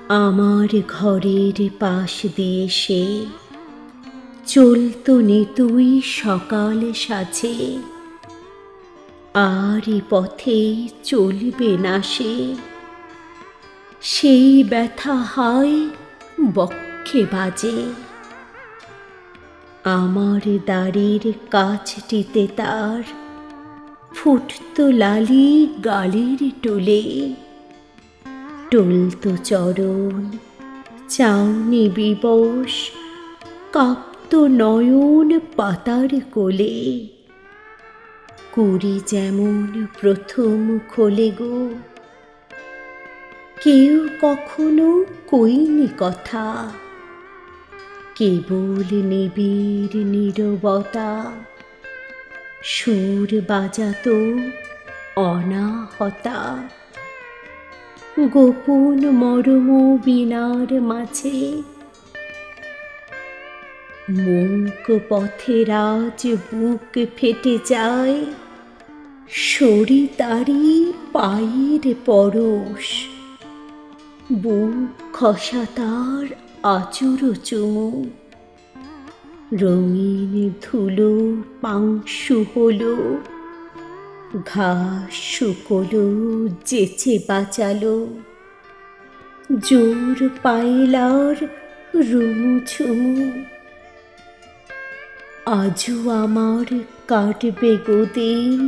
আমার ঘরের পাশ দিয়ে সে চলতো নিতুই সকাল সাজে, আর এ পথে চলবে না সে। সেই ব্যথা হয় বক্ষে বাজে। আমার দাড়ির কাছটিতে তার ফুটতো লালি গালির টোলে, টলতো চরণ চাউনি বিবশ, কাঁপতো নয়ন পাতার কোলে। কুড়ি যেমন প্রথম খোলে গো, কেউ কখনো কইনি কথা, কেবল নিবিড় নীরবতা সুর বাজাতো অনাহতা। গোপন মর্ম বীণার মাঝে মূক পথের আজ বুক ফেটে যায়, সরি তারি পায়ের পরশ, বুক খসা তার আচুর চুমু। রঙিন ধুলো পাংশু হলো, ঘাস শুকলো যেচে বাঁচালো, জোর পাইলার রুমু ঝুমু। আজও আমার কাটবে গো দিন,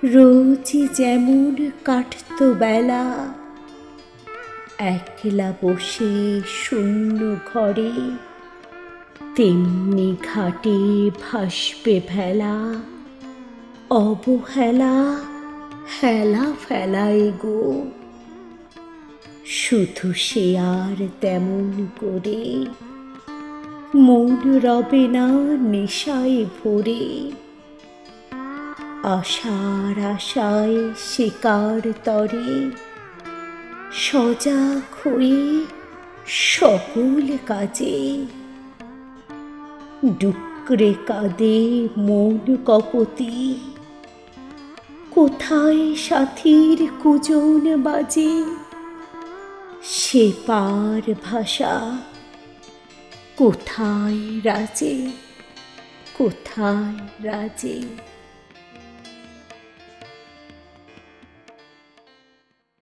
রোজই যেমন কাটতো বেলা, একলা বসে শূন্য ঘরে, তেমনি ঘাটে ভাসবে ভেলা। অবহেলা হেলা ফেলায় গো, শুধু সে আর তেমন করে মন রবে না নেশায় ভরে। আশার আশায় শিকার তরে সজাগ হয়ে সকল কাজে, ডুকরে কাঁদে মন কপতি। কোথায় সাথীর কুজন বাজে, সে পার ভাষা কোথায় রাজে, কোথায় রাজে।